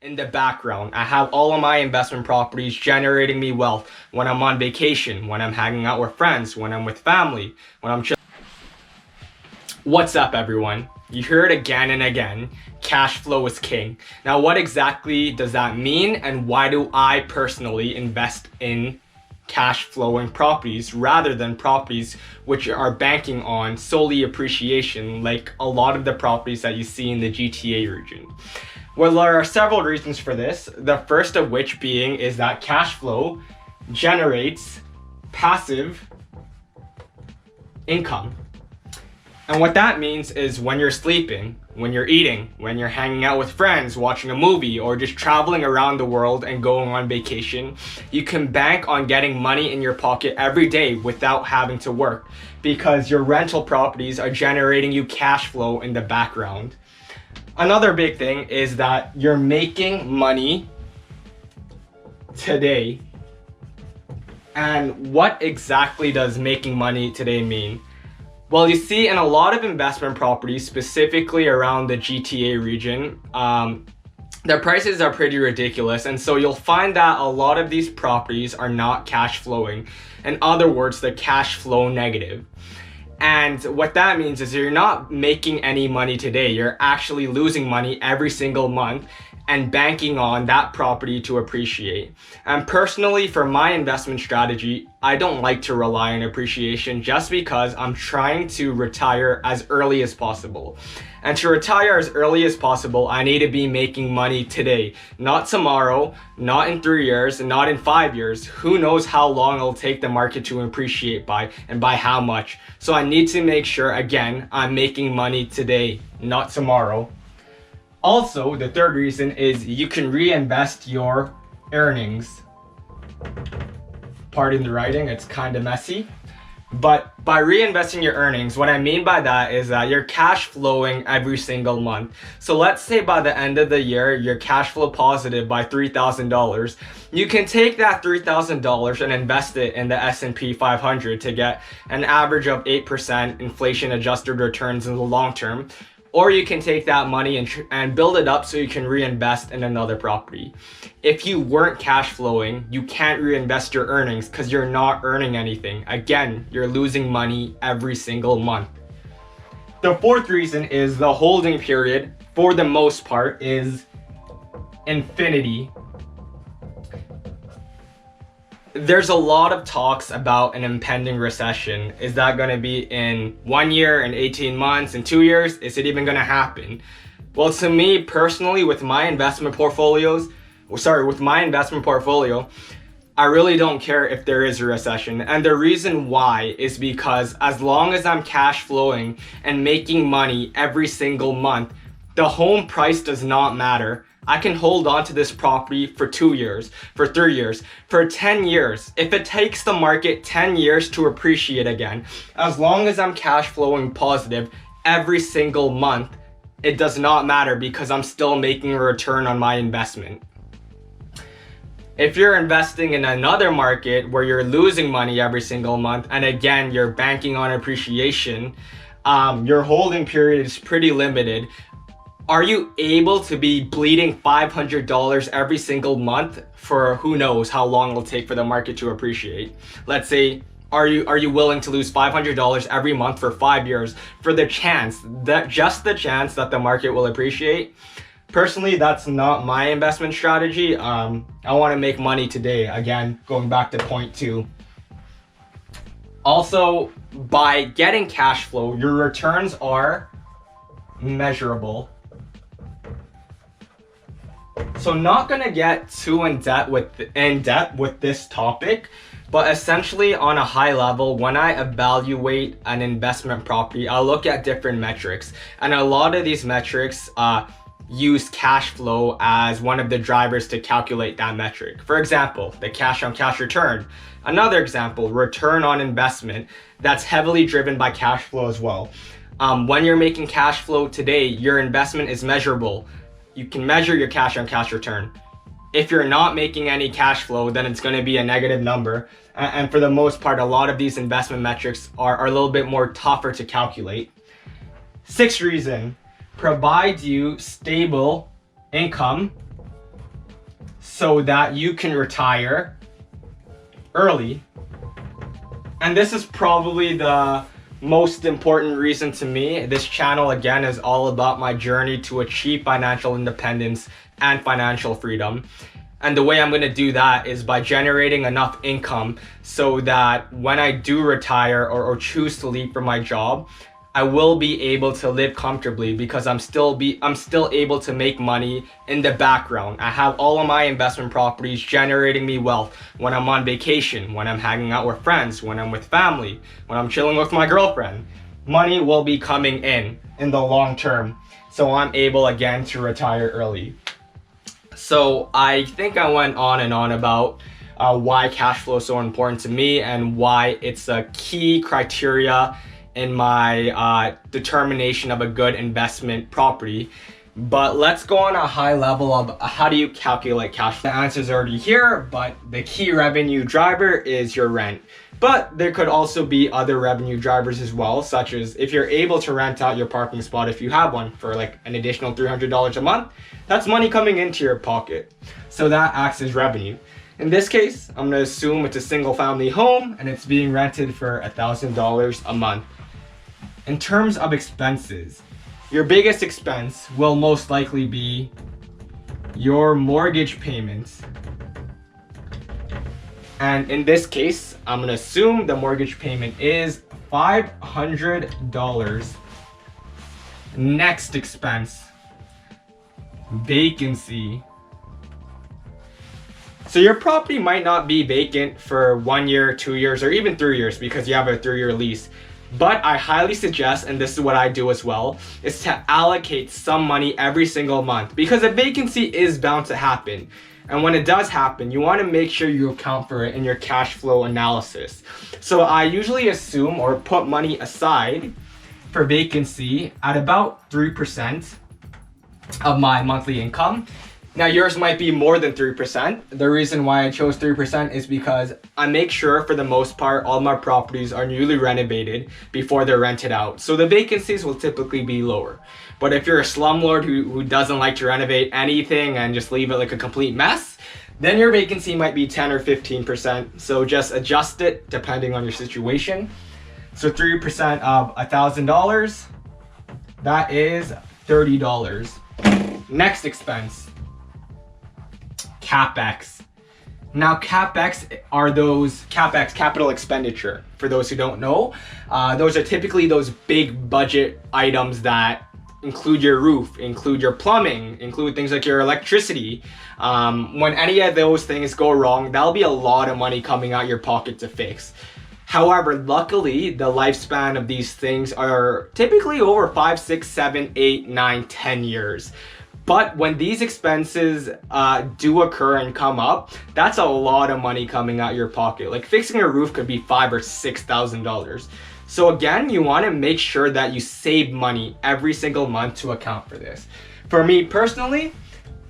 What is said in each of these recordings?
in the background. I have all of my investment properties generating me wealth when I'm on vacation, when I'm hanging out with friends, when I'm with family, when I'm chilling. What's up, everyone? You hear it again and again. Cash flow is king. Now, what exactly does that mean, and why do I personally invest in cash flowing properties rather than properties which are banking on solely appreciation, like a lot of the properties that you see in the GTA region? Well, there are several reasons for this. The first of which being is that cash flow generates passive income. And what that means is when you're sleeping, when you're eating, when you're hanging out with friends, watching a movie, or just traveling around the world and going on vacation, you can bank on getting money in your pocket every day without having to work, because your rental properties are generating you cash flow in the background. Another big thing is that you're making money today. And what exactly does making money today mean? Well, you see, in a lot of investment properties, specifically around the GTA region, their prices are pretty ridiculous. And so you'll find that a lot of these properties are not cash flowing. In other words, they're cash flow negative. And what that means is you're not making any money today. You're actually losing money every single month and banking on that property to appreciate. And personally, for my investment strategy, I don't like to rely on appreciation just because I'm trying to retire as early as possible. And to retire as early as possible, I need to be making money today, not tomorrow, not in 3 years, and not in 5 years. Who knows how long it'll take the market to appreciate by, and by how much. So I need to make sure, again, I'm making money today, not tomorrow. Also, the third reason is you can reinvest your earnings. Pardon the writing, it's kind of messy. But by reinvesting your earnings, what I mean by that is that you're cash flowing every single month. So let's say by the end of the year, you're cash flow positive by $3,000. You can take that $3,000 and invest it in the S&P 500 to get an average of 8% inflation adjusted returns in the long term. Or you can take that money and build it up so you can reinvest in another property. If you weren't cash flowing, you can't reinvest your earnings because you're not earning anything. Again, you're losing money every single month. The fourth reason is the holding period, for the most part, is infinity. There's a lot of talks about an impending recession. Is that going to be in 1 year, in 18 months, in 2 years? Is it even going to happen? Well, to me personally, with my investment portfolio, I really don't care if there is a recession. And the reason why is because as long as I'm cash flowing and making money every single month, the home price does not matter. I can hold on to this property for 2 years, for 3 years, for 10 years. If it takes the market 10 years to appreciate again, as long as I'm cash flowing positive every single month, it does not matter because I'm still making a return on my investment. If you're investing in another market where you're losing money every single month, and again, you're banking on appreciation, your holding period is pretty limited. Are you able to be bleeding $500 every single month for who knows how long it'll take for the market to appreciate? Let's say, are you willing to lose $500 every month for 5 years for the chance, just the chance that the market will appreciate? Personally, that's not my investment strategy. I want to make money today. Again, going back to point 2. Also, by getting cash flow, your returns are measurable. So not gonna get too in depth with this topic, but essentially on a high level, when I evaluate an investment property, I'll look at different metrics, and a lot of these metrics use cash flow as one of the drivers to calculate that metric. For example, the cash on cash return. Another example, return on investment. That's heavily driven by cash flow as well. When you're making cash flow today, your investment is measurable. You can measure your cash on cash return. If you're not making any cash flow, then it's going to be a negative number. And for the most part, a lot of these investment metrics are a little bit more tougher to calculate. Sixth reason, provide you stable income so that you can retire early. And this is probably the most important reason to me. This channel, again, is all about my journey to achieve financial independence and financial freedom. And the way I'm going to do that is by generating enough income so that when I do retire or choose to leave for my job, I will be able to live comfortably because I'm still able to make money in the background. I have all of my investment properties generating me wealth when I'm on vacation, when I'm hanging out with friends, when I'm with family, when I'm chilling with my girlfriend. Money will be coming in the long term. So I'm able again to retire early. So I think I went on and on about why cash flow is so important to me and why it's a key criteria in my determination of a good investment property. But let's go on a high level of how do you calculate cash flow. The answer is already here, but the key revenue driver is your rent. But there could also be other revenue drivers as well, such as if you're able to rent out your parking spot, if you have one, for like an additional $300 a month, that's money coming into your pocket. So that acts as revenue. In this case, I'm gonna assume it's a single family home and it's being rented for $1,000 a month. In terms of expenses, your biggest expense will most likely be your mortgage payments. And in this case, I'm gonna assume the mortgage payment is $500. Next expense, vacancy. So your property might not be vacant for 1 year, 2 years, or even 3 years because you have a 3-year lease. But I highly suggest, and this is what I do as well, is to allocate some money every single month because a vacancy is bound to happen. And when it does happen, you want to make sure you account for it in your cash flow analysis. So I usually assume or put money aside for vacancy at about 3% of my monthly income. Now yours might be more than 3%. The reason why I chose 3% is because I make sure for the most part all my properties are newly renovated before they're rented out. So the vacancies will typically be lower. But if you're a slumlord who doesn't like to renovate anything and just leave it like a complete mess, then your vacancy might be 10 or 15%. So just adjust it depending on your situation. So 3% of $1,000, that is $30. Next expense, CapEx. Now CapEx are those capital expenditure. For those who don't know, those are typically those big budget items that include your roof, include your plumbing, include things like your electricity. When any of those things go wrong, that'll be a lot of money coming out your pocket to fix. However, luckily, the lifespan of these things are typically over 5, 6, 7, 8, 9, 10 years. But when these expenses do occur and come up, that's a lot of money coming out your pocket. Like fixing a roof could be $5,000 or $6,000. So again, you want to make sure that you save money every single month to account for this. For me personally,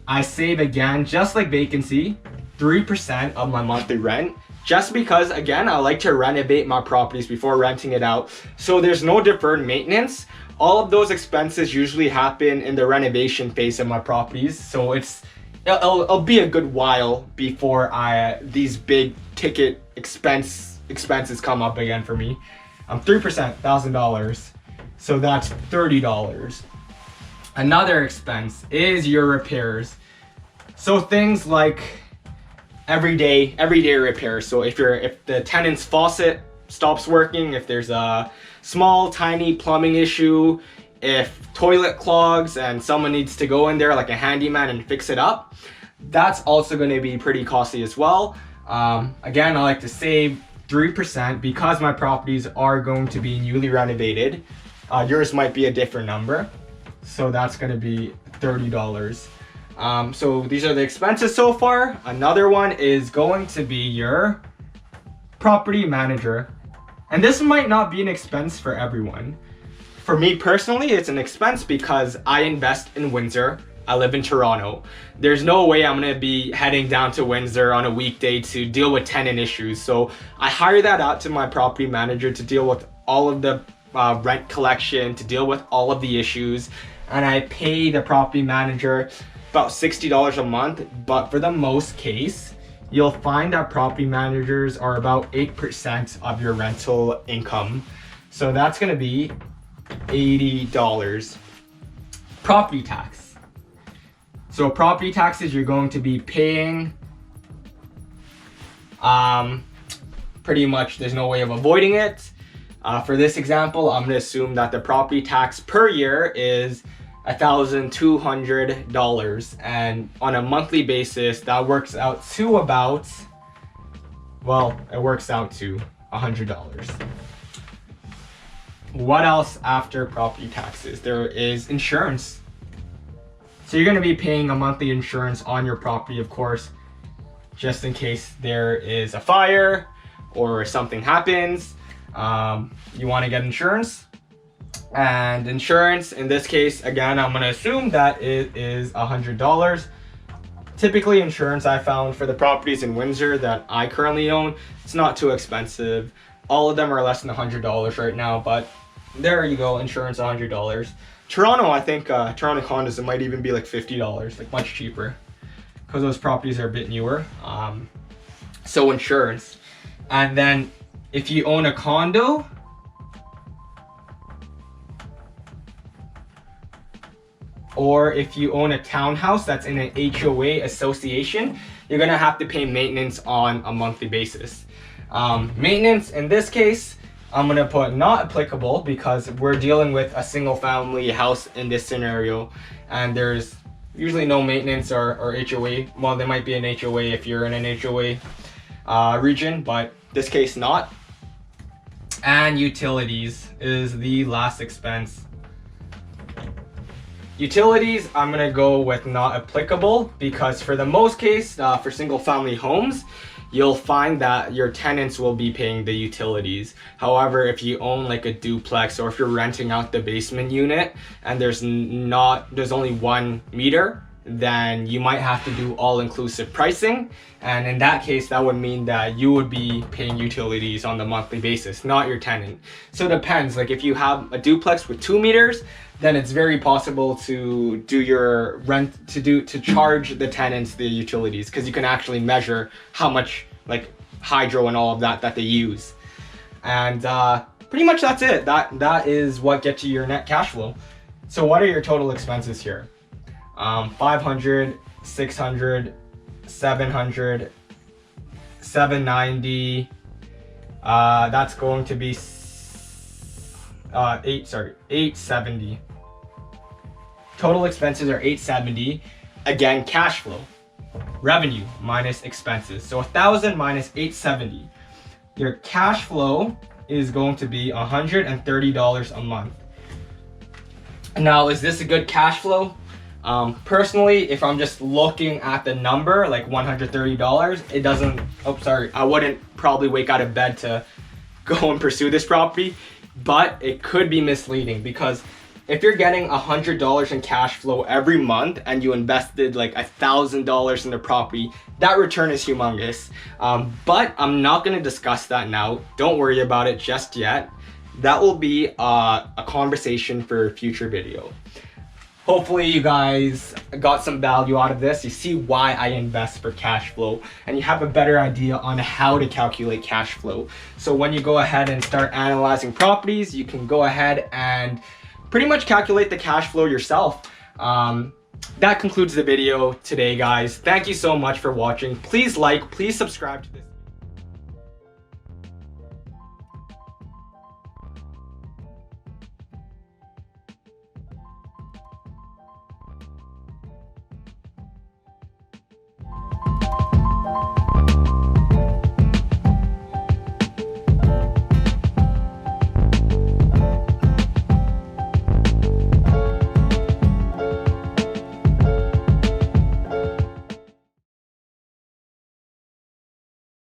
I save, again, just like vacancy, 3% of my monthly rent. Just because, again, I like to renovate my properties before renting it out. So there's no deferred maintenance. All of those expenses usually happen in the renovation phase of my properties. So it'll be a good while before these big ticket expenses come up again for me. 3%, $1,000. So that's $30. Another expense is your repairs. So things like everyday repairs. So if the tenant's faucet stops working, if there's a small tiny plumbing issue, if toilet clogs and someone needs to go in there like a handyman and fix it up, that's also going to be pretty costly as well. Again, I like to save 3% because my properties are going to be newly renovated. Yours might be a different number, so that's going to be $30. So these are the expenses so far. Another one is going to be your property manager. And this might not be an expense for everyone. For me personally, it's an expense because I invest in Windsor. I live in Toronto. There's no way I'm gonna be heading down to Windsor on a weekday to deal with tenant issues. So I hire that out to my property manager to deal with all of the rent collection, to deal with all of the issues. And I pay the property manager about $60 a month, but for the most case, you'll find that property managers are about 8% of your rental income. So that's gonna be $80. Property tax. So property taxes you're going to be paying, pretty much there's no way of avoiding it. For this example, I'm gonna assume that the property tax per year is $1,200, and on a monthly basis that works out to about, well, it works out to $100. What else after property taxes? There is insurance. So you're going to be paying a monthly insurance on your property, of course, just in case there is a fire or something happens. You want to get insurance. And insurance, in this case, again, I'm going to assume that it is $100. Typically, insurance I found for the properties in Windsor that I currently own, it's not too expensive. All of them are less than $100 right now, but there you go, insurance $100. Toronto, I think Toronto condos, it might even be like $50, like much cheaper, because those properties are a bit newer. So insurance. And then if you own a condo, or if you own a townhouse that's in an HOA association, you're gonna have to pay maintenance on a monthly basis. Maintenance in this case, I'm gonna put not applicable because we're dealing with a single family house in this scenario, and there's usually no maintenance or HOA. Well, there might be an HOA if you're in an HOA region, but this case not. And utilities is the last expense. Utilities, I'm gonna go with not applicable because for the most case, for single family homes, you'll find that your tenants will be paying the utilities. However, if you own like a duplex or if you're renting out the basement unit and there's only one meter, then you might have to do all-inclusive pricing. And in that case, that would mean that you would be paying utilities on the monthly basis, not your tenant. So it depends, like if you have a duplex with 2 meters, then it's very possible to do your rent, to charge the tenants the utilities, because you can actually measure how much like hydro and all of that they use. And pretty much that's it. That is what gets you your net cash flow. So what are your total expenses here? 500, 600, 700, 790. That's going to be 870. Total expenses are 870. Again, cash flow, revenue minus expenses. So 1,000 minus 870. Your cash flow is going to be $130 a month. Now, is this a good cash flow? Personally, if I'm just looking at the number, like $130, it doesn't, I wouldn't probably wake out of bed to go and pursue this property, but it could be misleading because if you're getting $100 in cash flow every month and you invested like $1,000 in the property, that return is humongous. But I'm not going to discuss that now. Don't worry about it just yet. That will be a conversation for a future video. Hopefully you guys got some value out of this. You see why I invest for cash flow, and you have a better idea on how to calculate cash flow. So when you go ahead and start analyzing properties, you can go ahead and pretty much calculate the cash flow yourself. That concludes the video today, guys. Thank you so much for watching. Please like, please subscribe to this.